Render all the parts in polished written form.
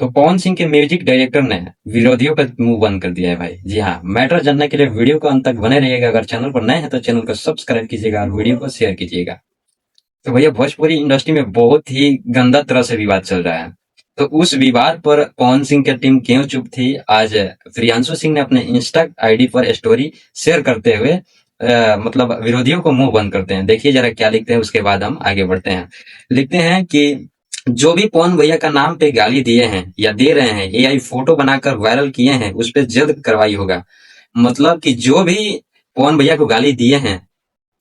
तो पवन सिंह के music director ने विरोधियों का मुंह बंद कर दिया है भाई। जी हाँ, मैटर जानने के लिए वीडियो को अंत तक बने रहिएगा। अगर चैनल पर नए हैं तो चैनल को सब्सक्राइब कीजिएगा और वीडियो को शेयर कीजिएगा। तो भैया भोजपुरी इंडस्ट्री में बहुत ही गंदा तरह से विवाद चल रहा है। तो उस विवाद पर पवन सिंह की टीम क्यों चुप थी, आज प्रियांशु सिंह ने अपने इंस्टा आईडी पर स्टोरी शेयर करते हुए मतलब विरोधियों को मुंह बंद करते हैं। देखिए जरा क्या लिखते हैं, उसके बाद हम आगे बढ़ते हैं। लिखते हैं कि जो भी पवन भैया का नाम पे गाली दिए हैं या दे रहे हैं, एआई फोटो बनाकर वायरल किए हैं, उस पर जल्द कार्रवाई होगा। मतलब कि जो भी पवन भैया को गाली दिए हैं,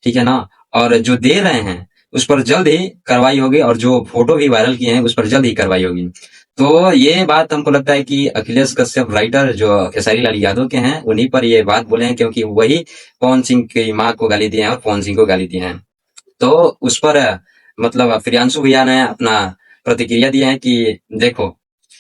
ठीक है ना, और जो दे रहे हैं उस पर जल्द ही कार्रवाई होगी, और जो फोटो भी वायरल किए हैं उस पर जल्द ही कार्रवाई होगी। तो ये बात हमको लगता है कि अखिलेश कश्यप राइटर जो खेसारी लाल यादव के हैं उन्हीं पर ये बात बोले हैं, क्योंकि वही पवन सिंह की माँ को गाली दिए हैं और पवन सिंह को गाली दिए हैं। तो उस पर मतलब प्रियांशु भैया ने अपना प्रतिक्रिया दिया है कि देखो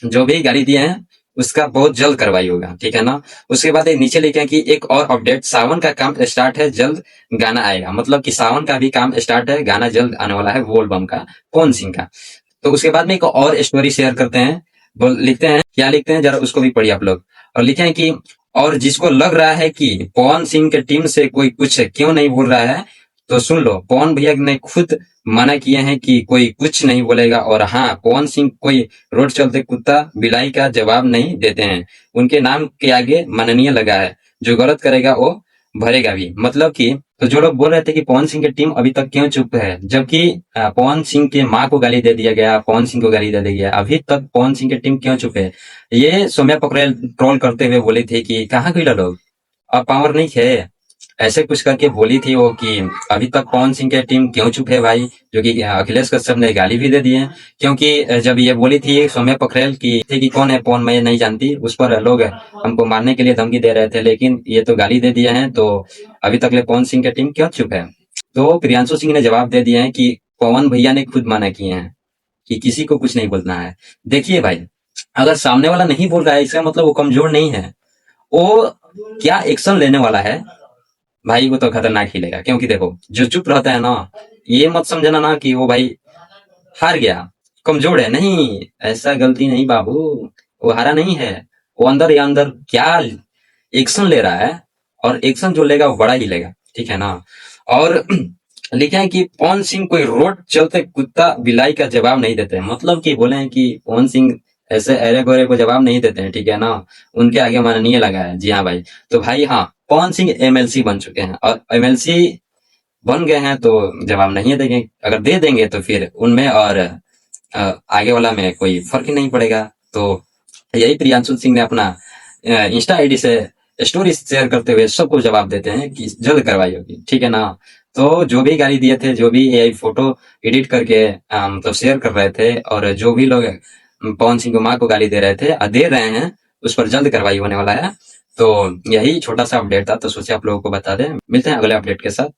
जो भी गाली दिए हैं उसका बहुत जल्द कार्रवाई होगा, ठीक है ना। उसके बाद नीचे लिखे हैं कि एक और अपडेट, सावन का काम स्टार्ट है, जल्द गाना आएगा। मतलब कि सावन का भी काम स्टार्ट है, गाना जल्द आने वाला है बोल बम का, पवन सिंह का। तो उसके बाद में एक और स्टोरी शेयर करते हैं। लिखते हैं, क्या लिखते हैं जरा उसको भी पढ़िए आप लोग। और लिखे हैं कि और जिसको लग रहा है कि पवन सिंह के टीम से कोई कुछ क्यों नहीं बोल रहा है, तो सुन लो, पवन भैया ने खुद मना किए हैं कि कोई कुछ नहीं बोलेगा। और हाँ, पवन सिंह कोई रोड चलते कुत्ता बिलाई का जवाब नहीं देते हैं, उनके नाम के आगे माननीय लगा है, जो गलत करेगा वो भरेगा भी। मतलब कि तो जो लोग बोल रहे थे कि पवन सिंह की टीम अभी तक क्यों चुप है, जबकि पवन सिंह के माँ को गाली दे दिया गया, पवन सिंह को गाली दे दिया गया, अभी तक पवन सिंह की टीम क्यों चुप है। ये सौम्या पकड़ेल ट्रोल करते हुए बोली थी कि कहाँ गई लोग, अब पावर नहीं है, ऐसे कुछ करके बोली थी वो कि अभी तक पवन सिंह की टीम क्यों चुप है भाई। जो कि अखिलेश कश्यप ने गाली भी दे दी है, क्योंकि जब ये बोली थी सौम्या पोखरेल की थी कि कौन है पवन, मैं नहीं जानती, उस पर लोग हमको मारने के लिए धमकी दे रहे थे, लेकिन ये तो गाली दे दिया है, तो अभी तक ले पवन सिंह की टीम क्यों चुप है। तो प्रियांशु सिंह ने जवाब दे दिया है कि पवन भैया ने खुद मना किए हैं कि किसी को कुछ नहीं बोलना है। देखिए भाई, अगर सामने वाला नहीं बोल रहा है इसका मतलब वो कमजोर नहीं है, वो क्या एक्शन लेने वाला है भाई, वो तो खतरनाक ही लेगा। क्योंकि देखो जो चुप रहता है ना, ये मत समझना ना कि वो भाई हार गया, कमजोर है, नहीं, ऐसा गलती नहीं बाबू, वो हारा नहीं है, वो अंदर या अंदर क्या एक्शन ले रहा है, और एक्शन जो लेगा वो बड़ा ही लेगा, ठीक है ना। और लिखे हैं कि पवन सिंह कोई रोड चलते कुत्ता बिलाई का जवाब नहीं देते, मतलब कि बोले हैं कि पवन सिंह ऐसे अरे गोरे को जवाब नहीं देते हैं, ठीक है ना, उनके आगे माननीय लगा है। जी हाँ भाई, तो भाई हाँ, पवन सिंह एमएलसी बन चुके हैं, और एमएलसी बन गए हैं तो जवाब नहीं देंगे, अगर दे देंगे तो फिर उनमें और आगे वाला में कोई फर्क ही नहीं पड़ेगा। तो यही प्रियांशु सिंह ने अपना इंस्टा आईडी से स्टोरी शेयर करते हुए सबको जवाब देते हैं कि जल्द कार्रवाई होगी, ठीक है ना। तो जो भी गाली दिए थे, जो भी एआई फोटो एडिट करके मतलब शेयर कर रहे थे, और जो भी लोग पवन सिंह को माँ को गाली दे रहे थे, दे रहे हैं, उस पर जल्द कार्रवाई होने वाला है। तो यही छोटा सा अपडेट था, तो सोचे आप लोगों को बता दें। मिलते हैं अगले अपडेट के साथ।